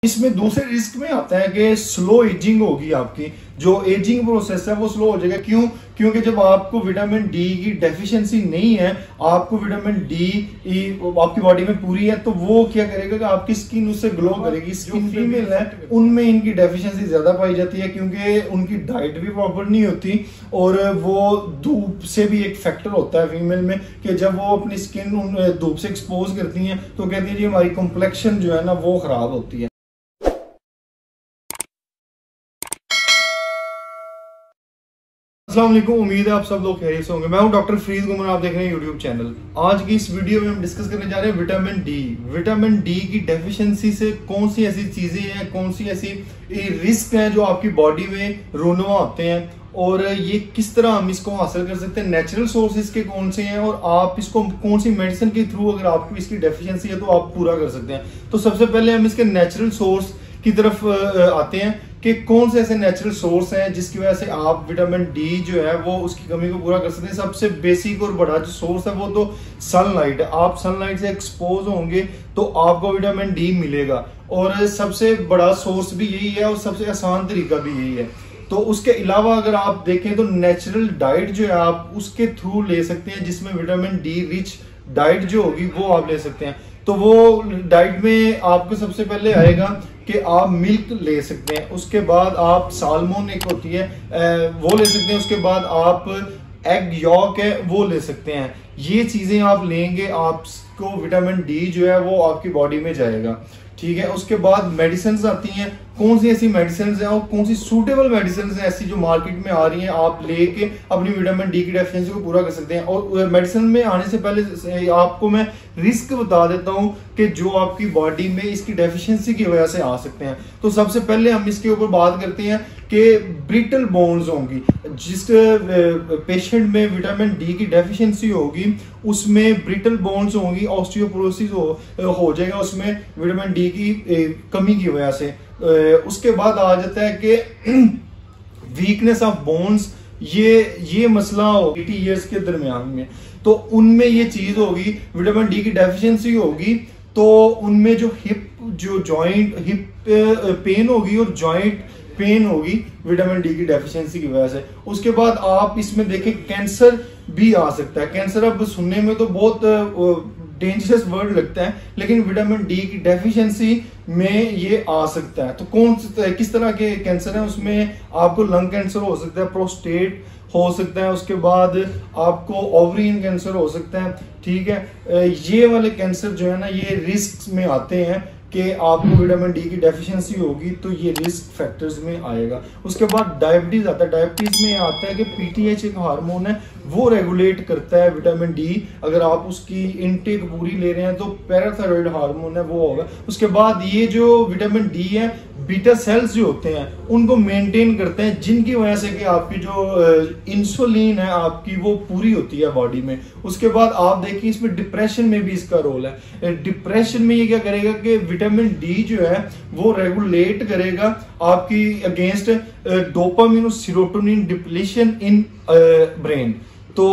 इसमें दूसरे रिस्क में आता है कि स्लो एजिंग होगी। आपकी जो एजिंग प्रोसेस है वो स्लो हो जाएगा। क्यों? क्योंकि जब आपको विटामिन डी की डेफिशिएंसी नहीं है, आपको विटामिन डी आपकी बॉडी में पूरी है, तो वो क्या करेगा कि आपकी स्किन उससे ग्लो करेगी। स्किन फीमेल है उनमें इनकी डेफिशिएंसी ज्यादा पाई जाती है क्योंकि उनकी डाइट भी प्रॉपर नहीं होती, और वो धूप से भी एक फैक्टर होता है फीमेल में कि जब वो अपनी स्किन धूप से एक्सपोज करती हैं तो कहती है जी हमारी कॉम्प्लेक्शन जो है ना वो खराब होती है। अस्सलाम वालेकुम, उम्मीद है आप सब लोग खैरियत से होंगे। मैं हूं डॉक्टर फरीद गुमन, आप देख रहे हैं यूट्यूब चैनल। आज की इस वीडियो में हम डिस्कस करने जा रहे हैं विटामिन डी। विटामिन डी की डेफिशिएंसी से कौन सी ऐसी चीजें हैं, कौन सी ऐसी रिस्क हैं जो आपकी बॉडी में रूनुमा होते हैं, और ये किस तरह हम इसको हासिल कर सकते हैं, नेचुरल सोर्सेज के कौन से हैं, और आप इसको कौन सी मेडिसिन के थ्रू अगर आपको इसकी डेफिशिएंसी है तो आप पूरा कर सकते हैं। तो सबसे पहले हम इसके नेचुरल सोर्स की तरफ आते हैं कि कौन से ऐसे नेचुरल सोर्स हैं जिसकी वजह से आप विटामिन डी जो है वो उसकी कमी को पूरा कर सकते हैं। सबसे बेसिक और बड़ा जो सोर्स है वो तो सनलाइट है। आप सनलाइट से एक्सपोज होंगे तो आपको विटामिन डी मिलेगा, और सबसे बड़ा सोर्स भी यही है और सबसे आसान तरीका भी यही है। तो उसके अलावा अगर आप देखें तो नेचुरल डाइट जो है आप उसके थ्रू ले सकते हैं, जिसमें विटामिन डी रिच डाइट जो होगी वो आप ले सकते हैं। तो वो डाइट में आपको सबसे पहले आएगा कि आप मिल्क ले सकते हैं, उसके बाद आप साल्मोन एक होती है वो ले सकते हैं, उसके बाद आप एग यॉक है वो ले सकते हैं। ये चीजें आप लेंगे, आपको विटामिन डी जो है वो आपकी बॉडी में जाएगा। ठीक है, उसके बाद मेडिसिन आती हैं। कौन सी ऐसी मेडिसिन हैं और कौन सी सूटेबल मेडिसिन हैं ऐसी जो मार्केट में आ रही हैं, आप लेके अपनी विटामिन डी की डेफिशिएंसी को पूरा कर सकते हैं। और मेडिसिन में आने से पहले आपको मैं रिस्क बता देता हूं कि जो आपकी बॉडी में इसकी डेफिशिएंसी की वजह से आ सकते हैं। तो सबसे पहले हम इसके ऊपर बात करते हैं कि ब्रिटल बोन्स होंगी। जिस पेशेंट में विटामिन डी की डेफिशिएंसी होगी उसमें ब्रिटल बोन्स होंगी, ऑस्टियोपोरोसिस हो जाएगा उसमें विटामिन डी की कमी की वजह से। उसके बाद आ जाता है कि वीकनेस ऑफ बोन्स, ये मसला हो 80 ईयर्स के दरमियान में, तो उनमें ये चीज होगी, विटामिन डी की डेफिशिएंसी होगी तो उनमें जो जॉइंट हिप पेन होगी और जॉइंट पेन होगी विटामिन डी की डेफिशिएंसी की वजह से। उसके बाद आप इसमें देखें कैंसर भी आ सकता है। कैंसर अब सुनने में तो बहुत डेंजरस वर्ड लगता है, लेकिन विटामिन डी की डेफिशिएंसी में ये आ सकता है। तो किस तरह के कैंसर है उसमें आपको लंग कैंसर हो सकता है, प्रोस्टेट हो सकता है, उसके बाद आपको ओवरियन कैंसर हो सकता है। ठीक है, ये वाले कैंसर जो है ना ये रिस्क में आते हैं कि आपको विटामिन डी की डेफिशिएंसी होगी तो ये रिस्क फैक्टर्स में आएगा। उसके बाद डायबिटीज आता है। डायबिटीज में आता है कि पीटीएच एक हार्मोन है वो रेगुलेट करता है विटामिन डी। अगर आप उसकी इनटेक पूरी ले रहे हैं तो पैराथायरॉइड हार्मोन है वो होगा। उसके बाद ये जो विटामिन डी है बीटा सेल्स जो होते हैं उनको मेंटेन करते हैं, जिनकी वजह से कि आपकी जो इंसुलिन है आपकी वो पूरी होती है बॉडी में। उसके बाद आप देखिए इसमें डिप्रेशन में भी इसका रोल है। डिप्रेशन में ये क्या करेगा कि विटामिन डी जो है वो रेगुलेट करेगा आपकी अगेंस्ट डोपामिन और सेरोटोनिन डिप्लीशन इन ब्रेन। तो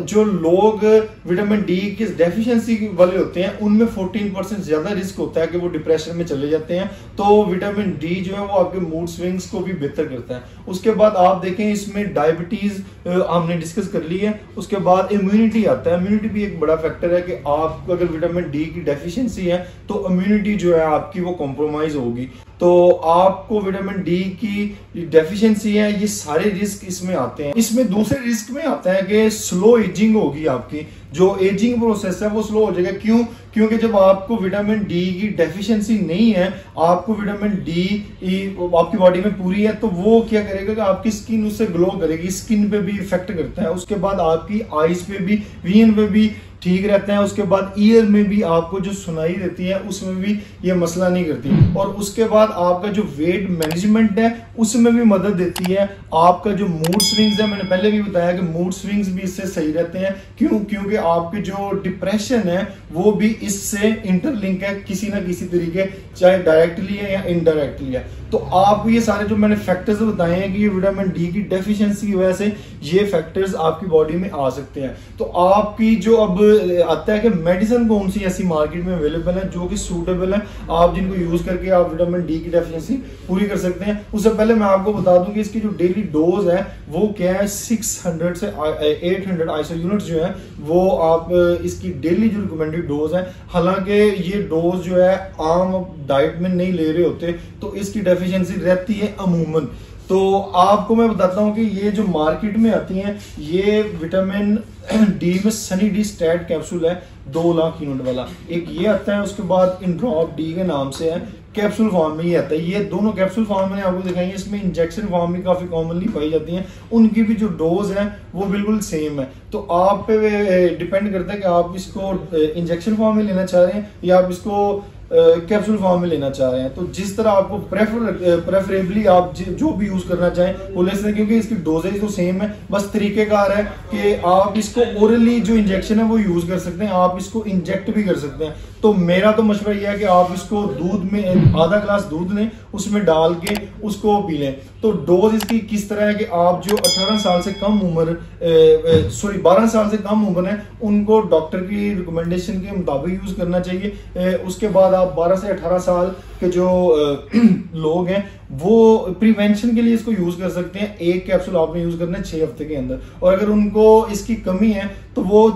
जो लोग विटामिन डी की डेफिशिएंसी वाले होते हैं उनमें 14% ज्यादा रिस्क होता है कि वो डिप्रेशन में चले जाते हैं। तो विटामिन डी जो है वो आपके मूड स्विंग्स को भी बेहतर करता है। उसके बाद आप देखें इसमें डायबिटीज हमने डिस्कस कर ली है। उसके बाद इम्यूनिटी आता है। इम्यूनिटी भी एक बड़ा फैक्टर है कि आपको अगर विटामिन डी की डेफिशिएंसी है तो इम्यूनिटी जो है आपकी वो कॉम्प्रोमाइज होगी। तो आपको विटामिन डी की डेफिशिएंसी है, ये सारे रिस्क इसमें आते हैं। इसमें दूसरे रिस्क में आता है कि स्लो एजिंग होगी। आपकी जो एजिंग प्रोसेस है वो स्लो हो जाएगा। क्यों? क्योंकि जब आपको विटामिन डी की डेफिशिएंसी नहीं है, आपको विटामिन डी आपकी बॉडी में पूरी है, तो वो क्या करेगा कि आपकी स्किन उससे ग्लो करेगी। स्किन पे भी इफेक्ट करता है। उसके बाद आपकी आईज पे भी, विजन पे भी ठीक रहता है। उसके बाद ईयर में भी आपको जो सुनाई देती है उसमें भी ये मसला नहीं करती। और उसके बाद आपका जो वेट मैनेजमेंट है उसमें भी मदद देती है। आपका जो मूड स्विंग्स है, मैंने पहले भी बताया कि मूड स्विंग्स भी इससे सही रहते हैं। क्यों? क्योंकि आपके जो डिप्रेशन है वो भी इससे इंटरलिंक है किसी ना किसी तरीके, चाहे डायरेक्टली है या इनडायरेक्टली है। तो आप ये सारे जो मैंने फैक्टर्स बताए हैं कि ये विटामिन डी की डेफिशिएंसी की वजह से ये फैक्टर्स आपकी बॉडी में आ सकते हैं। तो आपकी जो अब आता है कि मेडिसिन कौन सी ऐसी मार्केट में अवेलेबल है जो कि सूटेबल है, आप जिनको यूज करके आप विटामिन डी की डेफिशिएंसी पूरी कर सकते हैं। उससे पहले मैं आपको बता दूं कि इसकी जो डेली डोज है वो क्या है, 600 से 800 आईसो यूनिट्स जो है वो आप इसकी डेली जो रिकमेंडेड डोज है। हालांकि ये डोज जो है आम डाइट में नहीं ले रहे होते तो इसकी डेफिशिएंसी रहती है अमूमन। तो आपको मैं बताता हूं कि ये जो मार्केट में आती हैं, ये विटामिन डी में सनी डी स्टैट कैप्सूल है 2 लाख यूनिट वाला, एक ये आता है। उसके बाद इंड्रॉप डी के नाम से है, कैप्सूल फॉर्म में ये आता है। ये दोनों कैप्सूल फॉर्म मैंने आपको दिखाई है, इसमें इंजेक्शन फॉर्म भी काफी कॉमनली पाई जाती हैं। उनकी भी जो डोज है वो बिल्कुल सेम है। तो आप पे डिपेंड करता है कि आप इसको इंजेक्शन फॉर्म में लेना चाह रहे हैं या आप इसको कैप्सूल फॉर्म में लेना चाह रहे हैं। तो जिस तरह आपको प्रेफरेबली आप जो भी यूज करना चाहें वो ले सकते हैं, क्योंकि इसकी डोजेज तो सेम है। बस तरीकेकार है कि आप इसको ओरली जो इंजेक्शन है वो यूज कर सकते हैं, आप इसको इंजेक्ट भी कर सकते हैं। तो मेरा तो मशवरा यह है कि आप इसको दूध में आधा ग्लास दूध लें, उसमें डाल के उसको पी लें। तो डोज इसकी किस तरह है कि आप जो 18 साल से कम उम्र 12 साल से कम उम्र है उनको डॉक्टर की रिकमेंडेशन के मुताबिक यूज करना चाहिए। उसके बाद आप 12 से 18 साल के जो लोग हैं वो प्रिवेंशन के लिए इसको यूज कर सकते हैं। एक कैप्सूल आपने यूज करना है 6 हफ्ते के अंदर, और अगर उनको इसकी कमी है तो वो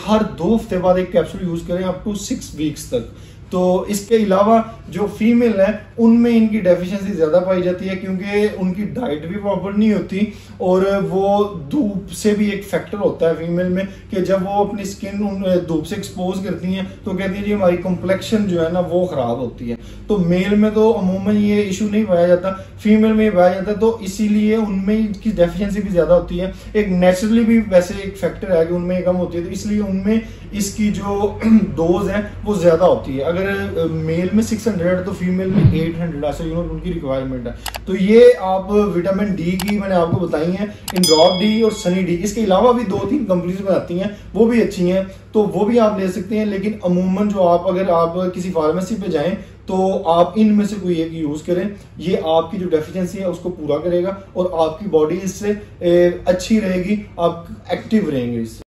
हर 2 हफ्ते बाद एक कैप्सूल यूज करें अप टू 6 वीक्स तक। तो इसके अलावा जो फीमेल है उनमें इनकी डेफिशिएंसी ज्यादा पाई जाती है, क्योंकि उनकी डाइट भी प्रॉपर नहीं होती और वो धूप से भी एक फैक्टर होता है फीमेल में कि जब वो अपनी स्किन धूप से एक्सपोज करती हैं तो कहती है जी हमारी कॉम्प्लेक्शन जो है ना वो खराब होती है। तो मेल में तो अमूमन ये इशू नहीं पाया जाता, फीमेल में पाया जाता है, तो इसीलिए उनमें इनकी डेफिशिएंसी भी ज्यादा होती है। एक नेचुरली भी वैसे एक फैक्टर है कि उनमें कम होती है, तो इसलिए उनमें इसकी जो डोज है वो ज्यादा होती है। अगर मेल में 600 तो फीमेल में 800 ऐसा यूनिट उनकी रिक्वायरमेंट है। तो ये आप विटामिन डी की मैंने आपको बताई है, इंड्रॉप डी और सनी डी। इसके अलावा भी 2-3 कंपनीज बनाती हैं वो भी अच्छी हैं, तो वो भी आप ले सकते हैं। लेकिन अमूमन जो अगर आप किसी फार्मेसी पे जाएं तो आप इनमें से कोई एक यूज करें, ये आपकी जो डेफिशिएंसी है उसको पूरा करेगा और आपकी बॉडी इससे अच्छी रहेगी, आप एक्टिव रहेंगे इससे।